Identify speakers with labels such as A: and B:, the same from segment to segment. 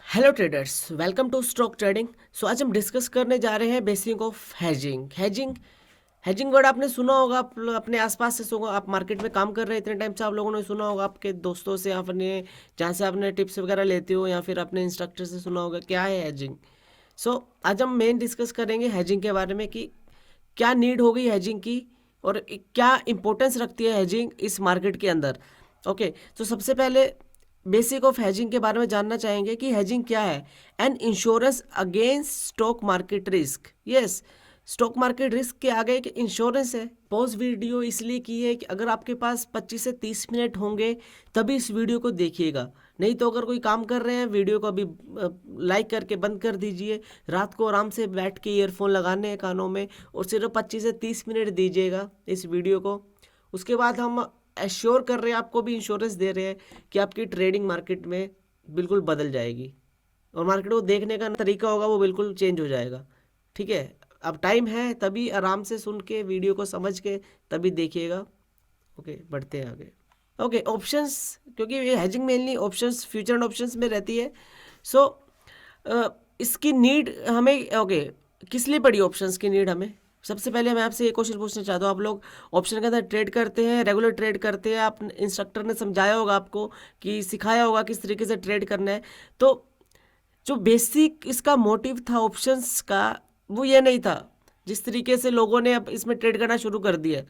A: Hello traders, welcome to stock trading. So आज हम discuss करने जा रहे हैं basic of hedging. Hedging word आपने सुना होगा, आप अपने आसपास से सुना, आप मार्केट में काम कर रहे हैं इतने टाइम से, आप लोगों ने सुना होगा, आपके दोस्तों से, अपने जहाँ से आपने टिप्स वगैरह लेते हो या फिर अपने इंस्ट्रक्टर से सुना होगा क्या है हैजिंग। सो आज हम मेन डिस्कस करेंगे हैजिंग के बारे में कि क्या नीड होगी हैजिंग की और क्या इंपॉर्टेंस रखती है हैजिंग इस मार्केट के अंदर। ओके, तो सबसे पहले बेसिक ऑफ हैजिंग के बारे में जानना चाहेंगे कि हैजिंग क्या है। An insurance against stock market risk. Yes, stock market risk के आगे एक इंश्योरेंस है। पॉज वीडियो इसलिए की है कि अगर आपके पास 25 से 30 मिनट होंगे तभी इस वीडियो को देखिएगा, नहीं तो अगर कोई काम कर रहे हैं वीडियो को अभी लाइक करके बंद कर दीजिए। रात को आराम से बैठ के ईयरफोन लगाने हैं कानों में और सिर्फ 25 से 30 मिनट दीजिएगा इस वीडियो को। उसके बाद हम एश्योर कर रहे हैं, आपको भी इंश्योरेंस दे रहे हैं कि आपकी ट्रेडिंग मार्केट में बिल्कुल बदल जाएगी और मार्केट को देखने का तरीका होगा वो बिल्कुल चेंज हो जाएगा। ठीक है, अब टाइम है तभी आराम से सुन के वीडियो को समझ के तभी देखिएगा। ओके, बढ़ते हैं आगे। ओके, ऑप्शंस, क्योंकि ये hedging mainly options, future and options में रहती है। सो इसकी नीड हमें, ओके, किस लिए पड़ी ऑप्शंस की नीड हमें। सबसे पहले मैं आपसे ये क्वेश्चन पूछना चाहता हूँ, आप लोग ऑप्शन के अंदर ट्रेड करते हैं, रेगुलर ट्रेड करते हैं, आप इंस्ट्रक्टर ने समझाया होगा आपको कि सिखाया होगा किस तरीके से ट्रेड करना है। तो जो बेसिक इसका मोटिव था ऑप्शंस का वो ये नहीं था जिस तरीके से लोगों ने अब इसमें ट्रेड करना शुरू कर दिया।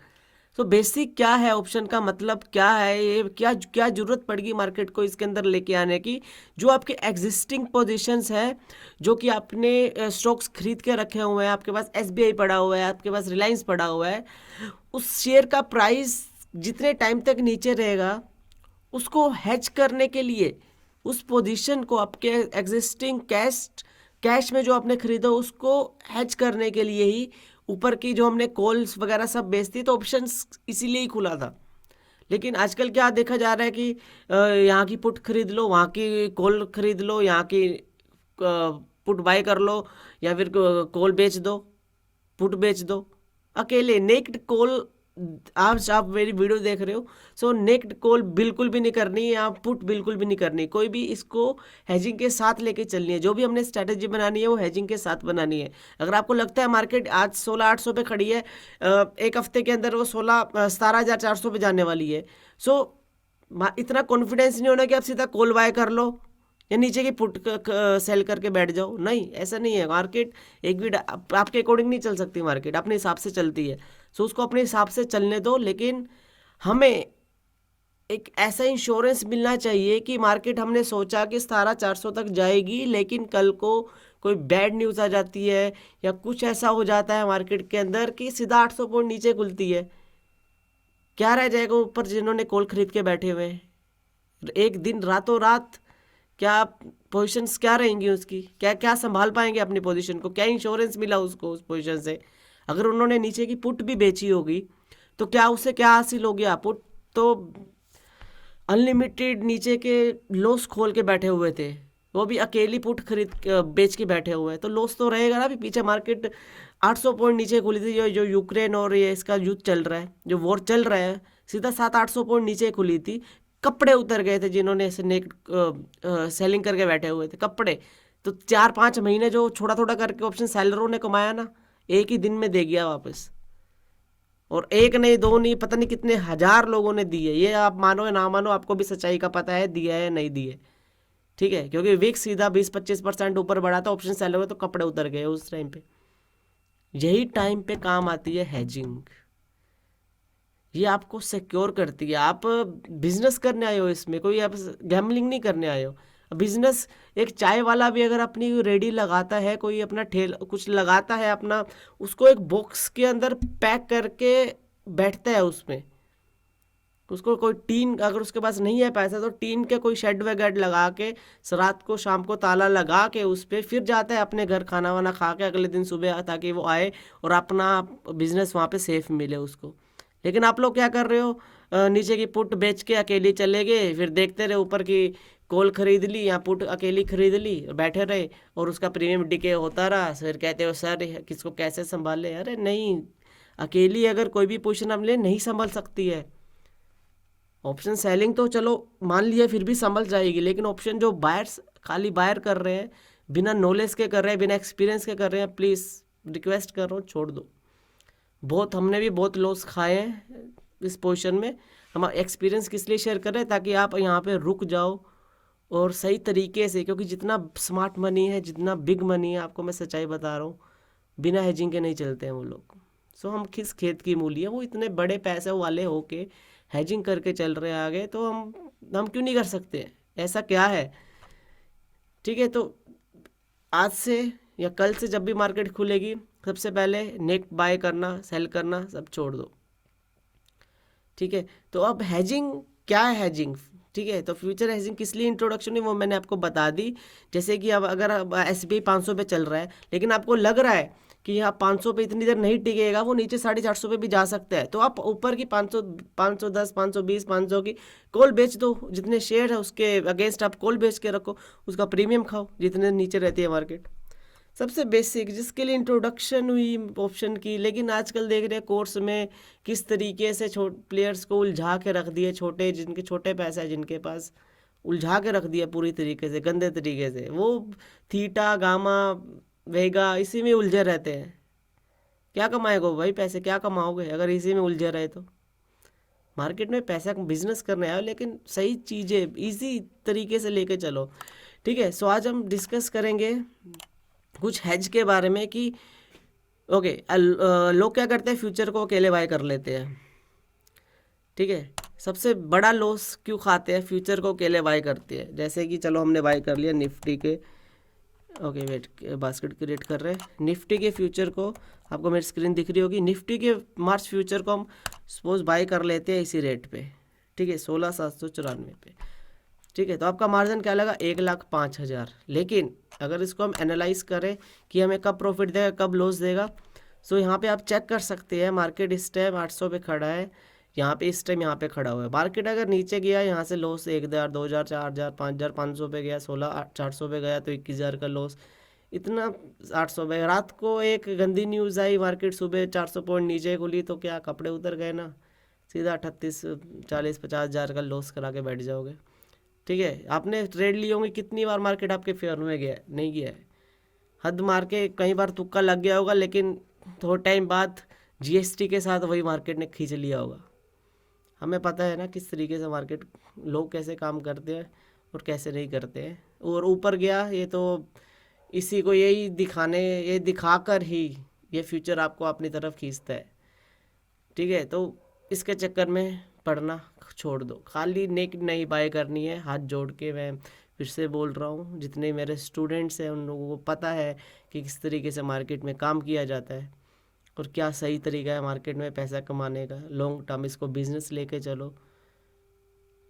A: तो बेसिक क्या है ऑप्शन का, मतलब क्या है ये, क्या क्या जरूरत पड़ेगी मार्केट को इसके अंदर लेके आने की। जो आपके एग्जिस्टिंग पोजीशंस है, जो कि आपने स्टॉक्स खरीद के रखे हुए हैं, आपके पास एसबीआई पड़ा हुआ है, आपके पास रिलायंस पड़ा हुआ है, उस शेयर का प्राइस जितने टाइम तक नीचे रहेगा उसको हेज करने के लिए, उस पोजीशन को आपके एग्जिस्टिंग कैश में जो आपने खरीदा उसको हेज करने के लिए ही ऊपर की जो हमने कॉल्स वगैरह सब बेचती, तो ऑप्शंस इसीलिए ही खुला था। लेकिन आजकल क्या देखा जा रहा है कि यहाँ की पुट खरीद लो, वहाँ की कॉल खरीद लो, यहाँ की पुट बाय कर लो या फिर कॉल बेच दो, पुट बेच दो। अकेले नेक्ड कॉल, आप मेरी वीडियो देख रहे हो, सो नेक्ड कॉल बिल्कुल भी नहीं करनी है, आप पुट बिल्कुल भी नहीं करनी, कोई भी इसको हेजिंग के साथ लेके चलनी है। जो भी हमने स्ट्रैटेजी बनानी है वो हेजिंग के साथ बनानी है। अगर आपको लगता है मार्केट आज 16,800 पे खड़ी है, एक हफ्ते के अंदर वो 17,400 पे जाने वाली है, सो इतना कॉन्फिडेंस नहीं होना कि आप सीधा कॉल बाय कर लो या नीचे की पुट सेल करके बैठ जाओ। नहीं, ऐसा नहीं है। मार्केट एक भी आपके अकॉर्डिंग नहीं चल सकती, मार्केट अपने हिसाब से चलती है। सो उसको अपने हिसाब से चलने दो, लेकिन हमें एक ऐसा इंश्योरेंस मिलना चाहिए कि मार्केट हमने सोचा कि 17,400 तक जाएगी, लेकिन कल को कोई बैड न्यूज़ आ जाती है या कुछ ऐसा हो जाता है मार्केट के अंदर कि सीधा 800 पॉइंट नीचे खुलती है, क्या रह जाएगा ऊपर जिन्होंने कॉल खरीद के बैठे हुए हैं। एक दिन रातों रात क्या पोजीशंस क्या रहेंगी उसकी, क्या क्या संभाल पाएंगे अपनी पोजीशन को, क्या इंश्योरेंस मिला उसको उस पोजीशन से। अगर उन्होंने नीचे की पुट भी बेची होगी तो क्या उससे क्या हासिल हो गया। पुट तो अनलिमिटेड नीचे के लॉस खोल के बैठे हुए थे, वो भी अकेली पुट बेच के बैठे हुए हैं, तो लॉस तो रहेगा ना। अभी पीछे मार्केट 800 पॉइंट नीचे खुली थी, जो यूक्रेन और ये इसका युद्ध चल रहा है, जो वॉर चल रहा है, सीधा 700-800 पॉइंट नीचे खुली थी। कपड़े उतर गए थे जिन्होंने ऐसे सेलिंग करके बैठे हुए थे कपड़े। तो 4-5 महीने जो थोड़ा थोड़ा करके ऑप्शन सेलरों ने कमाया ना, एक ही दिन में दे गया वापस। और एक नहीं, दो नहीं, पता नहीं कितने हजार लोगों ने दिए। ये आप मानो या ना मानो, आपको भी सच्चाई का पता है दिया है नहीं दिए। ठीक है, क्योंकि विक्स सीधा 20-25% ऊपर बढ़ा था, ऑप्शन सेल हुए तो कपड़े उतर गए उस टाइम पे। यही टाइम पे काम आती है हैजिंग। ये आपको सिक्योर करती है। आप बिजनेस करने आए हो, इसमें कोई आप गैम्बलिंग नहीं करने आए हो। बिजनेस, एक चाय वाला भी अगर अपनी रेडी लगाता है, कोई अपना ठेला कुछ लगाता है अपना, उसको एक बॉक्स के अंदर पैक करके बैठता है उसमें। उसको कोई टीन, अगर उसके पास नहीं है पैसा तो टीन के कोई शेड वगैरह लगा के रात को शाम को ताला लगा के उस पर फिर जाता है अपने घर खाना वाना खा के अगले दिन सुबह, ताकि वो आए और अपना बिजनेस वहाँ पे सेफ मिले उसको। लेकिन आप लोग क्या कर रहे हो, नीचे की पुट बेच के अकेली चले गए, फिर देखते रहे ऊपर की कॉल खरीद ली या पुट अकेली खरीद ली और बैठे रहे और उसका प्रीमियम डिके होता रहा। फिर कहते हो सर किसको कैसे संभाले। अरे नहीं, अकेली अगर कोई भी पोजीशन आप ले नहीं संभाल सकती है। ऑप्शन सेलिंग तो चलो मान लिया फिर भी संभल जाएगी, लेकिन ऑप्शन जो बायर्स खाली बायर कर रहे हैं, बिना नॉलेज के कर रहे हैं, बिना एक्सपीरियंस के कर रहे हैं, प्लीज़ रिक्वेस्ट कर रहा हूँ छोड़ दो। हमने भी बहुत लॉस खाए हैं इस पोजीशन में। हम एक्सपीरियंस किस लिए शेयर कर रहे हैं, ताकि आप यहाँ पे रुक जाओ और सही तरीके से, क्योंकि जितना स्मार्ट मनी है, जितना बिग मनी है, आपको मैं सच्चाई बता रहा हूँ, बिना हेजिंग के नहीं चलते हैं वो लोग। सो हम किस खेत की मूली है, वो इतने बड़े पैसे वाले होके हेजिंग करके चल रहे हैं आगे, तो हम क्यों नहीं कर सकते? ऐसा क्या है? ठीक है, तो आज से या कल से जब भी मार्केट खुलेगी, सबसे पहले नेट बाय करना, सेल करना सब छोड़ दो। ठीक है, तो अब हेजिंग क्या है? हेजिंग, ठीक है, तो फ्यूचर हेजिंग किस लिए इंट्रोडक्शन है वो मैंने आपको बता दी। जैसे कि अब अगर SBI 500 पे चल रहा है, लेकिन आपको लग रहा है कि यहाँ 500 पे इतनी देर नहीं टिकेगा, वो नीचे 450 पे भी जा सकता है, तो आप ऊपर की 500, 510, 520, 500 की कॉल बेच दो। जितने शेयर है उसके अगेंस्ट आप कॉल बेच के रखो, उसका प्रीमियम खाओ जितने नीचे रहती है मार्केट। सबसे बेसिक जिसके लिए इंट्रोडक्शन हुई ऑप्शन की। लेकिन आजकल देख रहे हैं कोर्स में किस तरीके से प्लेयर्स को उलझा के रख दिए, छोटे जिनके छोटे पैसे हैं जिनके पास, उलझा के रख दिया पूरी तरीके से, गंदे तरीके से। वो थीटा, गामा, वेगा इसी में उलझे रहते हैं। क्या कमाएगा भाई? पैसे क्या कमाओगे अगर इसी में उलझे रहे तो? मार्केट में पैसा बिजनेस करने आए, लेकिन सही चीज़ें इजी तरीके से लेके चलो। ठीक है, सो आज हम डिस्कस करेंगे कुछ हेज के बारे में कि ओके, लोग क्या करते हैं, फ्यूचर को अकेले बाय कर लेते हैं। ठीक है, सबसे बड़ा लॉस क्यों खाते हैं? फ्यूचर को अकेले बाय करते हैं। जैसे कि चलो हमने बाय कर लिया निफ्टी के, ओके वेट, बास्केट क्रिएट कर रहे हैं। निफ्टी के फ्यूचर को, आपको मेरी स्क्रीन दिख रही होगी, निफ्टी के मार्च फ्यूचर को हम सपोज बाय कर लेते हैं इसी रेट पे। ठीक है, 16,794 पे। ठीक है, तो आपका मार्जिन क्या लगा? 1,05,000। लेकिन अगर इसको हम एनालाइज करें कि हमें कब प्रॉफिट देगा, कब लॉस देगा, सो यहाँ पे आप चेक कर सकते हैं। मार्केट इस टाइम 800 पे खड़ा है, यहाँ पे इस टाइम यहाँ पे खड़ा हुआ है। मार्केट अगर नीचे गया, यहाँ से लॉस 1,000, 2,000, 4,000, 5,000, 500 पे गया, 16,400 पे गया तो 21,000 का लॉस। इतना 800 पे। रात को एक गंदी न्यूज़ आई, मार्केट सुबह 400 पॉइंट नीचे खुली, तो क्या कपड़े उतर गए ना? सीधा 38, 40, 50,000 का लॉस करा के बैठ जाओगे। ठीक है, आपने ट्रेड लिए होंगे, कितनी बार मार्केट आपके फेवर में गया? नहीं गया है। हद मार के कई बार तुक्का लग गया होगा, लेकिन थोड़ा टाइम बाद GST के साथ वही मार्केट ने खींच लिया होगा। हमें पता है ना किस तरीके से मार्केट, लोग कैसे काम करते हैं और कैसे नहीं करते हैं। और ऊपर गया ये तो इसी को यही दिखाने, ये दिखाकर ही ये फ्यूचर आपको अपनी तरफ खींचता है। ठीक है, तो इसके चक्कर में पढ़ना छोड़ दो। खाली नेक नहीं बाय करनी है। हाथ जोड़ के मैं फिर से बोल रहा हूँ, जितने मेरे स्टूडेंट्स हैं उन लोगों को पता है कि किस तरीके से मार्केट में काम किया जाता है और क्या सही तरीका है मार्केट में पैसा कमाने का। लॉन्ग टर्म इसको बिजनेस लेके चलो।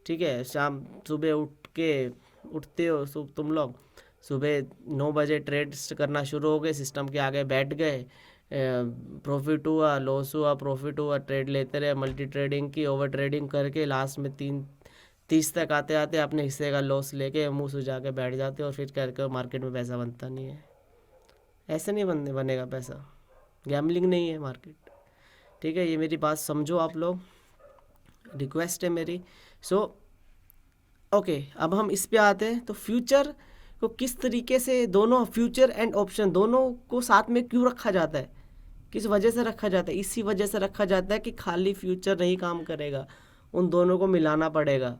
A: ठीक है, शाम सुबह उठते हो तुम लोग सुबह 9 बजे ट्रेड करना शुरू हो गए, सिस्टम के आगे बैठ गए, प्रॉफिट हुआ, लॉस हुआ, प्रॉफिट हुआ, ट्रेड लेते रहे, मल्टी ट्रेडिंग की, ओवर ट्रेडिंग करके लास्ट में 30 तक आते आते अपने हिस्से का लॉस लेके मुंह सुझा के बैठ जाते और फिर करके मार्केट में पैसा बनता नहीं है। ऐसे नहीं बनेगा पैसा। गैम्बलिंग नहीं है मार्केट। ठीक है, ये मेरी बात समझो आप लोग, रिक्वेस्ट है मेरी। सो ओके, अब हम इस पे आते हैं। तो फ्यूचर को किस तरीके से, दोनों फ्यूचर एंड ऑप्शन दोनों को साथ में क्यों रखा जाता है, किस वजह से रखा जाता है? इसी वजह से रखा जाता है कि खाली फ्यूचर नहीं काम करेगा, उन दोनों को मिलाना पड़ेगा।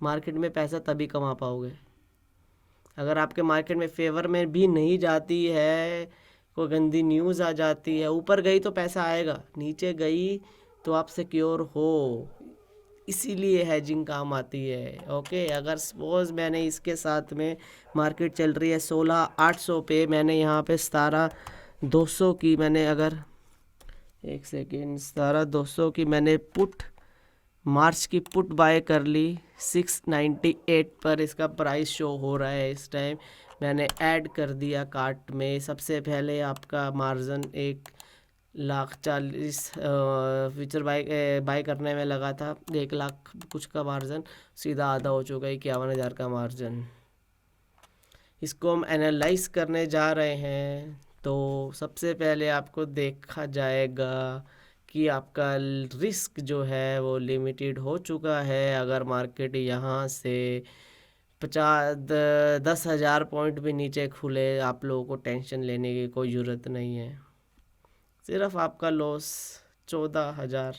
A: मार्केट में पैसा तभी कमा पाओगे। अगर आपके मार्केट में फेवर में भी नहीं जाती है, कोई गंदी न्यूज़ आ जाती है, ऊपर गई तो पैसा आएगा, नीचे गई तो आप सिक्योर हो। इसीलिए हेजिंग काम आती है। ओके, अगर सपोज मैंने इसके साथ में, मार्केट चल रही है 16,800 पे, मैंने यहाँ पे 17,200 की, मैंने अगर एक सेकेंड, 17,200 की मैंने पुट, मार्च की पुट बाय कर ली 698 पर, इसका प्राइस शो हो रहा है इस टाइम। मैंने ऐड कर दिया कार्ट में। सबसे पहले आपका मार्जिन 1,40,000 फ्यूचर बाय करने में लगा था, 1,00,000 कुछ का मार्जिन, सीधा आधा हो चुका है, 51,000 का मार्जिन। इसको हम एनालाइज करने जा रहे हैं। तो सबसे पहले आपको देखा जाएगा कि आपका रिस्क जो है वो लिमिटेड हो चुका है। अगर मार्केट यहाँ से 10,000 पॉइंट भी नीचे खुले, आप लोगों को टेंशन लेने की कोई ज़रूरत नहीं है। सिर्फ आपका लॉस 14,000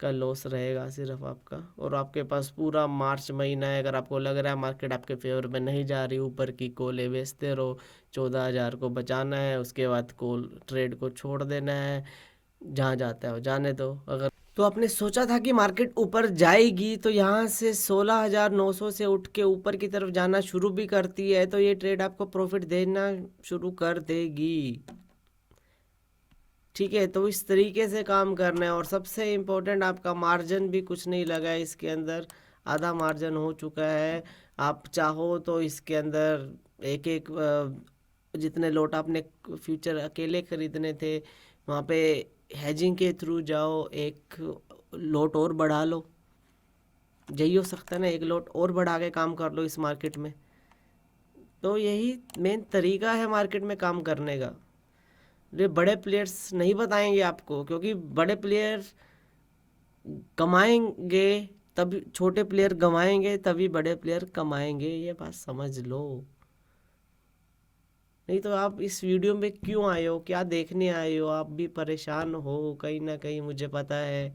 A: का लॉस रहेगा सिर्फ आपका। और आपके पास पूरा मार्च महीना है। अगर आपको लग रहा है मार्केट आपके फेवर में नहीं जा रही, ऊपर की कॉलें बेचते रहो, 14,000 को बचाना है, उसके बाद कॉल ट्रेड को छोड़ देना है, जहाँ जाता है वो जाने दो। अगर तो आपने सोचा था कि मार्केट ऊपर जाएगी तो यहाँ से 16,900 से उठ के ऊपर की तरफ जाना शुरू भी करती है, तो ये ट्रेड आपको प्रॉफिट देना शुरू कर देगी। ठीक है, तो इस तरीके से काम करना है। और सबसे इम्पोर्टेंट, आपका मार्जिन भी कुछ नहीं लगा है इसके अंदर, आधा मार्जिन हो चुका है। आप चाहो तो इसके अंदर एक एक जितने लोट आपने फ्यूचर अकेले खरीदने थे, वहाँ पे हेजिंग के थ्रू जाओ, एक लोट और बढ़ा लो। यही हो सकता है ना, एक लोट और बढ़ा के काम कर लो इस मार्केट में। तो यही मेन तरीका है मार्केट में काम करने का। ये बड़े प्लेयर्स नहीं बताएंगे आपको, क्योंकि बड़े प्लेयर कमाएंगे तभी, छोटे प्लेयर गंवाएंगे तभी बड़े प्लेयर कमाएंगे। ये बात समझ लो। नहीं तो आप इस वीडियो में क्यों आए हो, क्या देखने आए हो? आप भी परेशान हो कहीं ना कहीं, मुझे पता है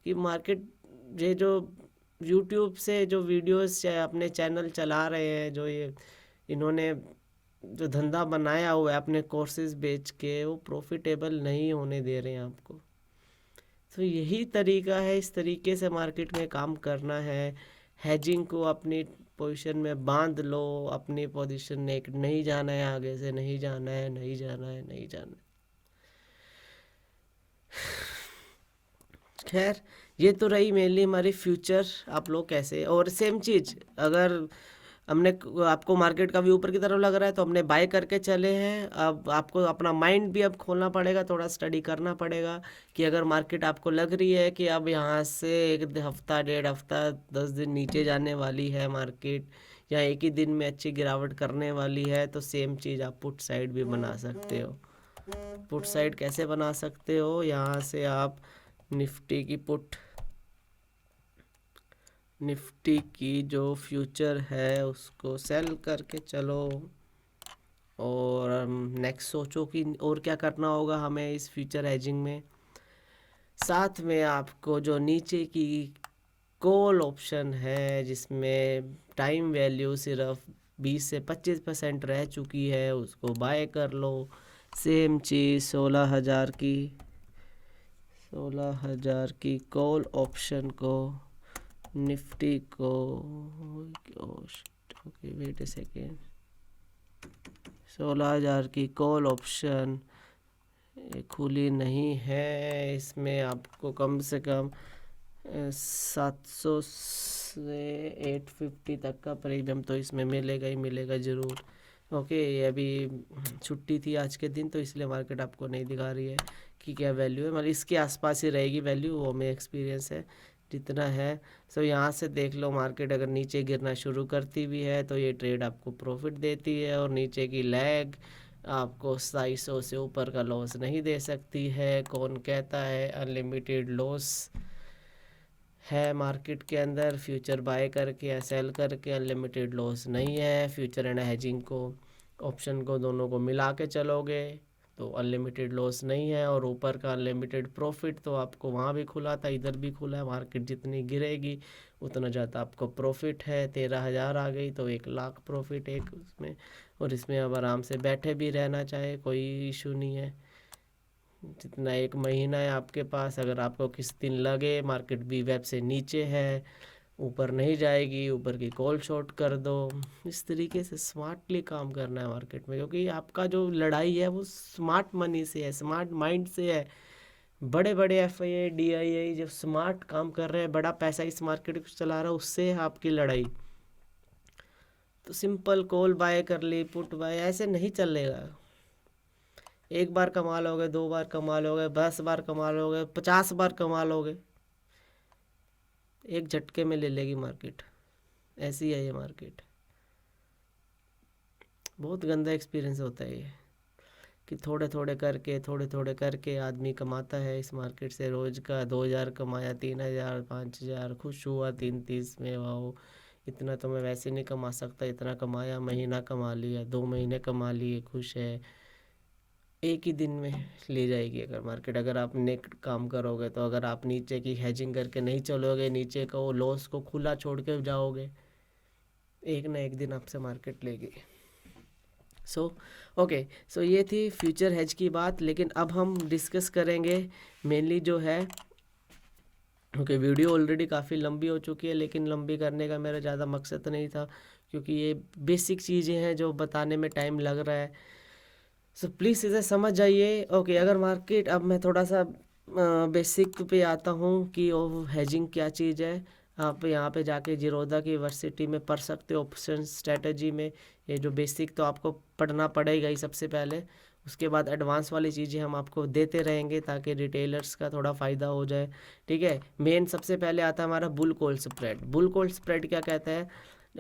A: कि मार्केट, ये जो यूट्यूब से जो वीडियोस अपने चैनल चला रहे हैं, जो ये इन्होंने जो धंधा बनाया हुआ है अपने कोर्सेज बेच के, वो प्रॉफिटेबल नहीं होने दे रहे हैं आपको। तो यही तरीका है, इस तरीके से मार्केट में काम करना है। हेजिंग को अपनी पोजीशन में बांध लो, अपनी पोजीशन ने नहीं जाना है, आगे से नहीं जाना है, नहीं जाना है, नहीं जाना है। खैर, ये तो रही मेनली हमारी फ्यूचर, आप लोग कैसे। और सेम चीज़, अगर हमने आपको मार्केट का भी ऊपर की तरफ लग रहा है तो हमने बाय करके चले हैं। अब आपको अपना माइंड भी अब खोलना पड़ेगा, थोड़ा स्टडी करना पड़ेगा कि अगर मार्केट आपको लग रही है कि अब यहाँ से एक हफ्ता, 1.5 हफ्ता, 10 दिन नीचे जाने वाली है मार्केट, या एक ही दिन में अच्छी गिरावट करने वाली है, तो सेम चीज़ आप पुट साइड भी बना सकते हो। पुट साइड कैसे बना सकते हो? यहाँ से आप निफ्टी की पुट, निफ्टी की जो फ्यूचर है उसको सेल करके चलो। और नेक्स्ट सोचो कि और क्या करना होगा हमें इस फ्यूचर हेजिंग में। साथ में आपको जो नीचे की कॉल ऑप्शन है, जिसमें टाइम वैल्यू सिर्फ 20 से 25% रह चुकी है, उसको बाय कर लो। सेम चीज़ 16,000 की कॉल ऑप्शन को, निफ्टी को, ओके वेट ए सेकेंड, 16,000 की कॉल ऑप्शन खुली नहीं है। इसमें आपको कम से कम 700 से 850 तक का प्रीमियम तो इसमें मिलेगा ही मिलेगा ज़रूर। ओके, ये अभी छुट्टी थी आज के दिन, तो इसलिए मार्केट आपको नहीं दिखा रही है कि क्या वैल्यू है, मतलब इसके आसपास ही रहेगी वैल्यू, वो मेरा एक्सपीरियंस है जितना है। सो यहाँ से देख लो, मार्केट अगर नीचे गिरना शुरू करती भी है तो ये ट्रेड आपको प्रॉफिट देती है, और नीचे की लैग आपको 250 से ऊपर का लॉस नहीं दे सकती है। कौन कहता है अनलिमिटेड लॉस है मार्केट के अंदर? फ्यूचर बाय करके या सेल करके अनलिमिटेड लॉस नहीं है। फ्यूचर एंड हेजिंग को, ऑप्शन को, दोनों को मिला के चलोगे तो अनलिमिटेड लॉस नहीं है। और ऊपर का अनलिमिटेड प्रॉफिट तो आपको वहाँ भी खुला था, इधर भी खुला है। मार्केट जितनी गिरेगी उतना ज़्यादा आपको प्रॉफिट है। 13,000 आ गई तो 1,00,000 प्रॉफिट एक उसमें। और इसमें अब आराम से बैठे भी रहना चाहे कोई इशू नहीं है। जितना एक महीना है आपके पास, अगर आपको किस दिन लगे मार्केट बी वेब से नीचे है, ऊपर नहीं जाएगी, ऊपर की कॉल शॉर्ट कर दो। इस तरीके से स्मार्टली काम करना है मार्केट में, क्योंकि आपका जो लड़ाई है वो स्मार्ट मनी से है, स्मार्ट माइंड से है। बड़े बड़े FII DII जब स्मार्ट काम कर रहे हैं, बड़ा पैसा इस मार्केट को चला रहा है, उससे है आपकी लड़ाई। तो सिंपल कॉल बाय कर ली, पुट बाय, ऐसे नहीं चलेगा। एक बार कमा लोगे, 2 बार कमा लोगे, 10 बार कमा लोगे, 50 बार कमा लोगे, एक झटके में ले लेगी मार्केट। ऐसी है ये मार्केट, बहुत गंदा एक्सपीरियंस होता है ये। कि थोड़े थोड़े करके आदमी कमाता है इस मार्केट से। रोज़ का 2,000 कमाया, 3,000, 5,000, खुश हुआ 3-30 में, वाह इतना तो मैं वैसे नहीं कमा सकता, इतना कमाया, महीना कमा लिया, 2 महीने कमा लिए, खुश है। एक ही दिन में ले जाएगी अगर मार्केट, अगर आप नेट काम करोगे तो। अगर आप नीचे की हेजिंग करके नहीं चलोगे, नीचे का वो लॉस को खुला छोड़ के जाओगे, एक ना एक दिन आपसे मार्केट लेगी। सो ओके, सो ये थी फ्यूचर हेज की बात। लेकिन अब हम डिस्कस करेंगे मेनली जो है, ओके वीडियो ऑलरेडी काफ़ी लंबी हो चुकी है, लेकिन लंबी करने का मेरा ज़्यादा मकसद नहीं था, क्योंकि ये बेसिक चीज़ें हैं जो बताने में टाइम लग रहा है। सो प्लीज़ इसे समझ जाइए। ओके, अगर मार्केट, अब मैं थोड़ा सा बेसिक पे आता हूँ कि वो हेजिंग क्या चीज़ है। आप यहाँ पे जाके जीरोधा की यूनिवर्सिटी में पढ़ सकते हो, ऑप्शन स्ट्रेटजी में। ये जो बेसिक तो आपको पढ़ना पड़ेगा ही सबसे पहले, उसके बाद एडवांस वाली चीज़ें हम आपको देते रहेंगे ताकि रिटेलर्स का थोड़ा फ़ायदा हो जाए। ठीक है, मेन सबसे पहले आता है हमारा bull call spread. Bull call spread क्या कहता है?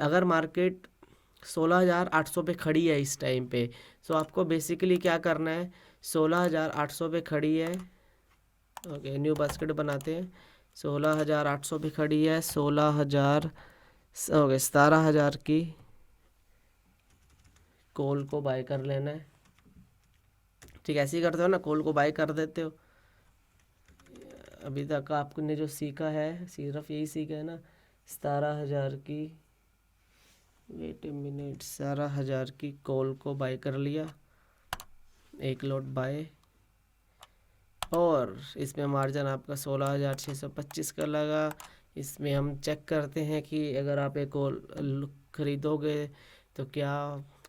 A: अगर मार्केट 16,800 पे खड़ी है इस टाइम पे, सो आपको बेसिकली क्या करना है, 16,800 पे खड़ी है, ओके न्यू बास्केट बनाते हैं। 16,800 पे खड़ी है, 16,000 ओके 17,000 की कॉल को बाय कर लेना है। ठीक, ऐसे ही करते हो ना, कॉल को बाय कर देते हो। अभी तक आपने जो सीखा है सिर्फ यही सीखा है ना, 17,000 की, वेट ए मिनट, 17,000 की कॉल को बाय कर लिया, एक लॉट बाय, और इसमें मार्जिन आपका 16,625 का लगा। इसमें हम चेक करते हैं कि अगर आप एक कॉल खरीदोगे तो क्या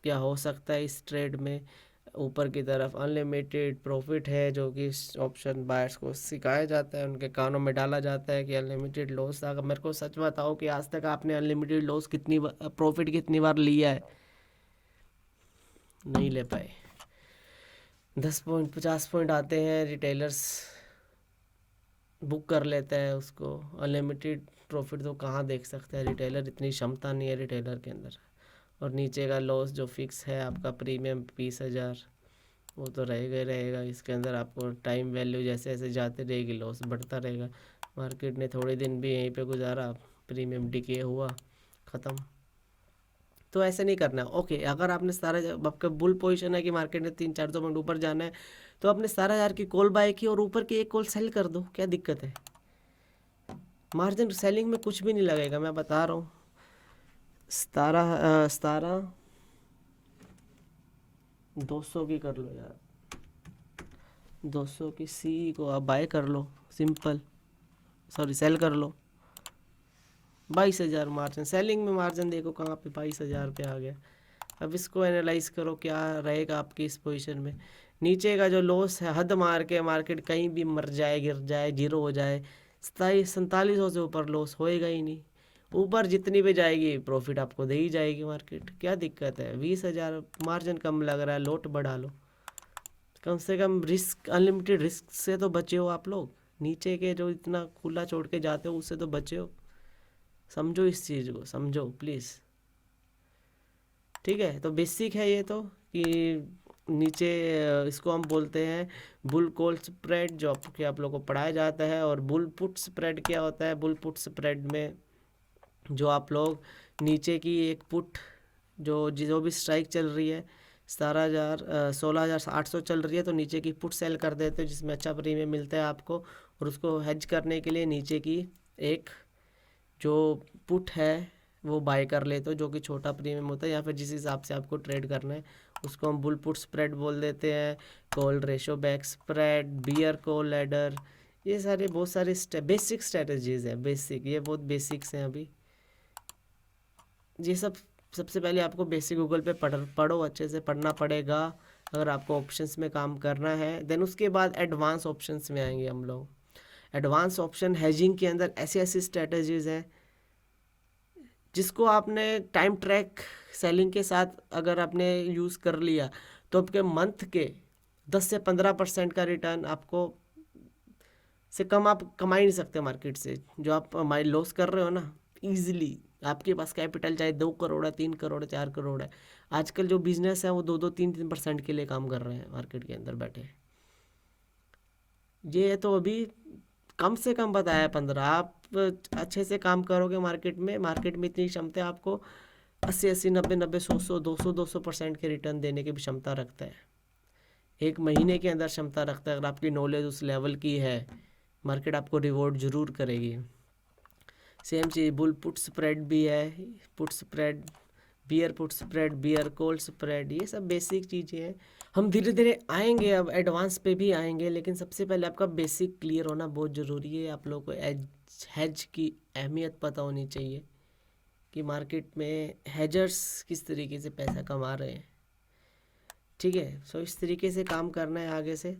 A: क्या हो सकता है इस ट्रेड में। ऊपर की तरफ अनलिमिटेड प्रॉफिट है, जो कि ऑप्शन बायर्स को सिखाया जाता है, उनके कानों में डाला जाता है कि अनलिमिटेड लॉस। अगर मेरे को सच बताओ कि आज तक आपने अनलिमिटेड लॉस प्रॉफिट कितनी बार लिया है? नहीं ले पाए। 10 पॉइंट 50 पॉइंट आते हैं, रिटेलर्स बुक कर लेता है उसको। अनलिमिटेड प्रॉफिट तो कहाँ देख सकता है रिटेलर, इतनी क्षमता नहीं है रिटेलर के अंदर। और नीचे का लॉस जो फिक्स है आपका प्रीमियम 20,000, वो तो रहेगा ही रहेगा। इसके अंदर आपको टाइम वैल्यू जैसे जैसे जाते रहेगी, लॉस बढ़ता रहेगा। मार्केट ने थोड़े दिन भी यहीं पे गुजारा, प्रीमियम डिके हुआ, ख़त्म। तो ऐसे नहीं करना है। ओके, अगर आपने सारा, आपका बुल पोजीशन है कि मार्केट ने 300-400 पॉइंट ऊपर जाना है, तो आपने 17,000 की कॉल बाय की और ऊपर की एक कॉल सेल कर दो, क्या दिक्कत है? मार्जिन सेलिंग में कुछ भी नहीं लगेगा, मैं बता रहा हूँ। 200 की कर लो यार, 200 की सी को आप बाय कर लो, सिंपल, सॉरी सेल कर लो। 22,000 मार्जिन, सेलिंग में मार्जिन देखो कहाँ पे 22,000 पे आ गया। अब इसको एनालाइज करो क्या रहेगा आपकी इस पोजीशन में। नीचे का जो लॉस है, हद मार के मार्केट कहीं भी मर जाए, गिर जाए, जीरो हो जाए, 4700 से ऊपर लॉस होएगा ही नहीं। ऊपर जितनी भी जाएगी प्रॉफिट आपको दे ही जाएगी मार्केट, क्या दिक्कत है? 20,000 मार्जिन कम लग रहा है, लोट बढ़ा लो कम से कम। रिस्क, अनलिमिटेड रिस्क से तो बचे हो आप लोग, नीचे के जो इतना खुला छोड़ के जाते हो उससे तो बचे हो। समझो इस चीज़ को, समझो प्लीज़। ठीक है, तो बेसिक है ये तो, कि नीचे इसको हम बोलते हैं बुल कॉल स्प्रेड, जो आप लोगों को पढ़ाया जाता है। और बुल पुट स्प्रेड क्या होता है? बुल पुट स्प्रेड में जो आप लोग नीचे की एक पुट, जो भी स्ट्राइक चल रही है, 16,800 चल रही है, तो नीचे की पुट सेल कर देते हो जिसमें अच्छा प्रीमियम मिलता है आपको। और उसको हेज करने के लिए नीचे की एक जो पुट है वो बाय कर लेते हो, जो कि छोटा प्रीमियम होता है, या फिर जिस हिसाब से आपको ट्रेड करना है उसको हम बुल पुट स्प्रेड बोल देते हैं। Call ratio back spread, bear call ladder, ये सारे बहुत सारे बेसिक स्ट्रेटजीज हैं। बेसिक, ये बहुत बेसिक्स हैं अभी। ये सब सबसे पहले आपको बेसिक गूगल पे पढ़ो, अच्छे से पढ़ना पड़ेगा अगर आपको ऑप्शंस में काम करना है। देन उसके बाद एडवांस ऑप्शंस में आएंगे हम लोग। एडवांस ऑप्शन हेजिंग के अंदर ऐसी ऐसी स्ट्रेटजीज हैं जिसको आपने टाइम ट्रैक सेलिंग के साथ अगर आपने यूज़ कर लिया तो आपके मंथ के 10 से 15% का रिटर्न आपको से कम आप कमा ही नहीं सकते मार्केट से। जो आप लॉस कर रहे हो ना, ईजिली आपके पास कैपिटल चाहे 2 करोड़ है, 3 करोड़ है, 4 करोड़ है, आजकल जो बिजनेस है वो 2-2, 3-3% के लिए काम कर रहे हैं मार्केट के अंदर बैठे। ये तो अभी कम से कम बताया 15। आप अच्छे से काम करोगे मार्केट में इतनी क्षमता है, आपको 80-80, 90-90, 100-100, 200, 200% के रिटर्न देने की भी क्षमता रखता है। एक महीने के अंदर क्षमता रखता है। अगर आपकी नॉलेज उस लेवल की है, मार्केट आपको रिवॉर्ड जरूर करेगी। सेम चीज़ बुल पुट स्प्रेड भी है, put spread, bear put spread, bear call spread, ये सब बेसिक चीज़ें हैं। हम धीरे धीरे आएंगे, अब एडवांस पे भी आएंगे, लेकिन सबसे पहले आपका बेसिक क्लियर होना बहुत ज़रूरी है। आप लोगों को हेज की अहमियत पता होनी चाहिए कि मार्केट में हेजर्स किस तरीके से पैसा कमा रहे हैं। ठीक है, सो इस तरीके से काम करना है आगे से।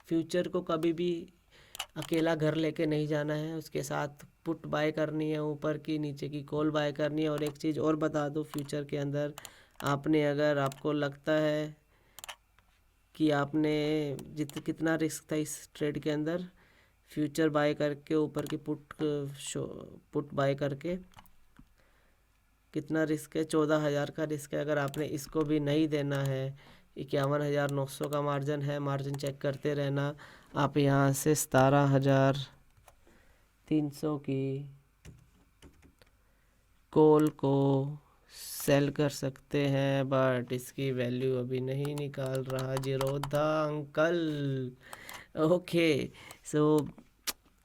A: फ्यूचर को कभी भी अकेला घर लेके नहीं जाना है, उसके साथ पुट बाय करनी है, ऊपर की नीचे की कॉल बाय करनी है। और एक चीज़ और बता दो, फ्यूचर के अंदर अगर आपको लगता है कि आपने कितना रिस्क था इस ट्रेड के अंदर, फ्यूचर बाय करके ऊपर की पुट बाय करके कितना रिस्क है, 14,000 का रिस्क है। अगर आपने इसको भी नहीं देना है, 51,900 का मार्जिन है, मार्जिन चेक करते रहना। आप यहाँ से 17,300 की कॉल को सेल कर सकते हैं, बट इसकी वैल्यू अभी नहीं निकाल रहा जीरोधा अंकल। ओके, सो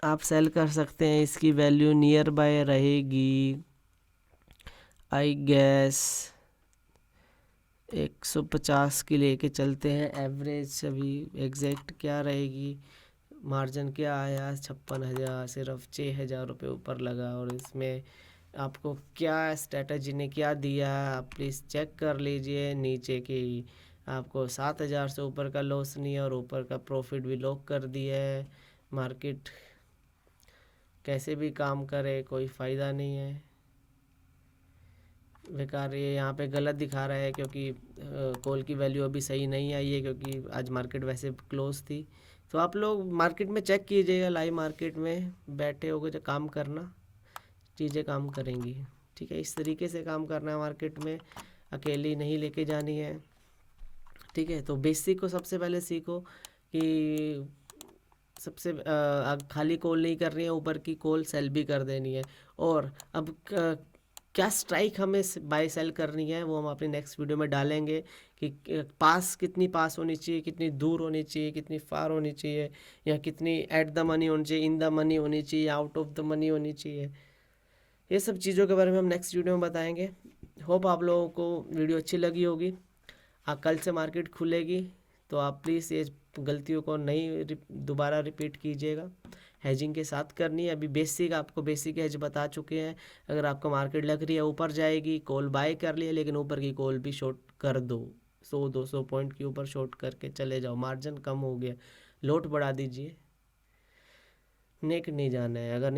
A: आप सेल कर सकते हैं, इसकी वैल्यू नियर बाय रहेगी आई गैस 150 की लेके चलते हैं एवरेज। अभी एग्जैक्ट क्या रहेगी, मार्जिन क्या आया 56,000, सिर्फ 6,000 रुपये ऊपर लगा। और इसमें आपको क्या स्ट्रेटजी ने क्या दिया, आप प्लीज़ चेक कर लीजिए। नीचे की आपको 7,000 से ऊपर का लॉस नहीं है, और ऊपर का प्रॉफिट भी लॉक कर दिया है। मार्केट कैसे भी काम करे, कोई फ़ायदा नहीं है, बेकार। ये यहाँ पे गलत दिखा रहा है क्योंकि कॉल की वैल्यू अभी सही नहीं आई है, क्योंकि आज मार्केट वैसे क्लोज थी। तो आप लोग मार्केट में चेक कीजिएगा, लाइव मार्केट में बैठे होगे जो काम करना, चीज़ें काम करेंगी। ठीक है, इस तरीके से काम करना है मार्केट में, अकेली नहीं लेके जानी है। ठीक है, तो बेसिक को सबसे पहले सीखो कि सबसे खाली कॉल नहीं करनी है, ऊपर की कॉल सेल भी कर देनी है। और अब क्या स्ट्राइक हमें बाय सेल करनी है, वो हम अपनी नेक्स्ट वीडियो में डालेंगे कि कितनी पास होनी चाहिए, कितनी दूर होनी चाहिए, कितनी फार होनी चाहिए, या कितनी एट द मनी होनी चाहिए, इन द मनी होनी चाहिए, आउट ऑफ द मनी होनी चाहिए। ये सब चीज़ों के बारे में हम नेक्स्ट वीडियो में बताएंगे। होप आप लोगों को वीडियो अच्छी लगी होगी। कल से मार्केट खुलेगी, तो आप प्लीज़ ये गलतियों को नहीं दोबारा रिपीट कीजिएगा। हेजिंग के साथ करनी है। अभी आपको बेसिक हेज बता चुके हैं। अगर आपको मार्केट लग रही है ऊपर जाएगी, कॉल बाय कर लिया, लेकिन ऊपर की कॉल भी शॉर्ट कर दो, 100-200 पॉइंट के ऊपर शॉर्ट करके चले जाओ। मार्जिन कम हो गया, लोट बढ़ा दीजिए, नेक नहीं जाना है। अगर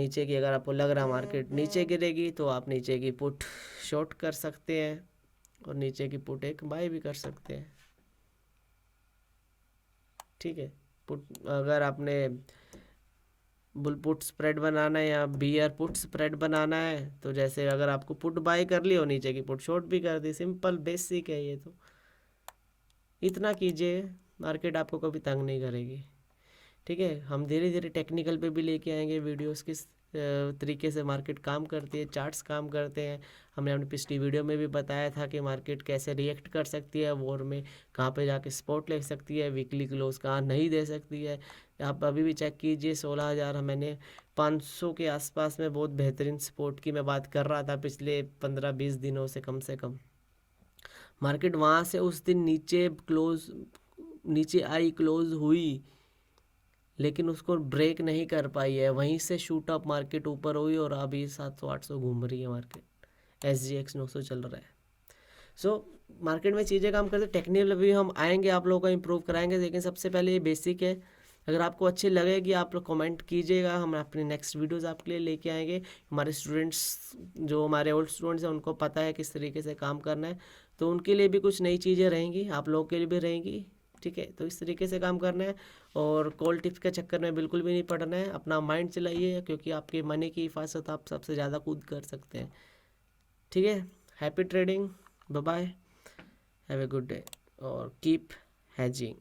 A: आपको लग रहा मार्केट नीचे गिरेगी, तो आप नीचे की पुट शॉर्ट कर सकते हैं, और नीचे की पुट एक बाय भी कर सकते हैं। ठीक है, अगर आपने बुल पुट स्प्रेड बनाना है या बियर पुट स्प्रेड बनाना है, तो जैसे अगर आपको पुट बाय कर ली और नीचे की पुट शॉर्ट भी कर दी, सिंपल बेसिक है ये। तो इतना कीजिए, मार्केट आपको कभी तंग नहीं करेगी। ठीक है, हम धीरे धीरे टेक्निकल पे भी लेके आएंगे वीडियोस, किस तरीके से मार्केट काम करती है, चार्ट्स काम करते हैं। हमने अपनी पिछली वीडियो में भी बताया था कि मार्केट कैसे रिएक्ट कर सकती है वॉर में, कहाँ पे जाके स्पॉट ले सकती है, वीकली क्लोज कहाँ नहीं दे सकती है। आप अभी भी चेक कीजिए, 16,000 मैंने 500 के आसपास में बहुत बेहतरीन स्पॉट की मैं बात कर रहा था पिछले 15-20 दिनों से कम। मार्केट वहाँ से उस दिन नीचे आई, क्लोज हुई, लेकिन उसको ब्रेक नहीं कर पाई है। वहीं से शूट अप मार्केट ऊपर हुई, और अभी 700-800 घूम रही है मार्केट। SGX 900 चल रहा है। सो मार्केट में चीज़ें काम करते, टेक्निकल भी हम आएंगे, आप लोगों को इम्प्रूव कराएंगे, लेकिन सबसे पहले ये बेसिक है। अगर आपको अच्छी लगेगी, आप लोग कमेंट कीजिएगा, हम अपनी नेक्स्ट वीडियोस आपके लिए लेके आएंगे। हमारे स्टूडेंट्स, जो हमारे ओल्ड स्टूडेंट्स हैं, उनको पता है किस तरीके से काम करना है, तो उनके लिए भी कुछ नई चीज़ें रहेंगी, आप लोगों के लिए भी रहेंगी। ठीक है, तो इस तरीके से काम करना है, और कॉल टिप्स के चक्कर में बिल्कुल भी नहीं पड़ना है। अपना माइंड चलाइए, क्योंकि आपके मनी की हिफाजत आप सबसे ज़्यादा खुद कर सकते हैं। ठीक है, happy trading, bye bye, have a good day और कीप हैजिंग।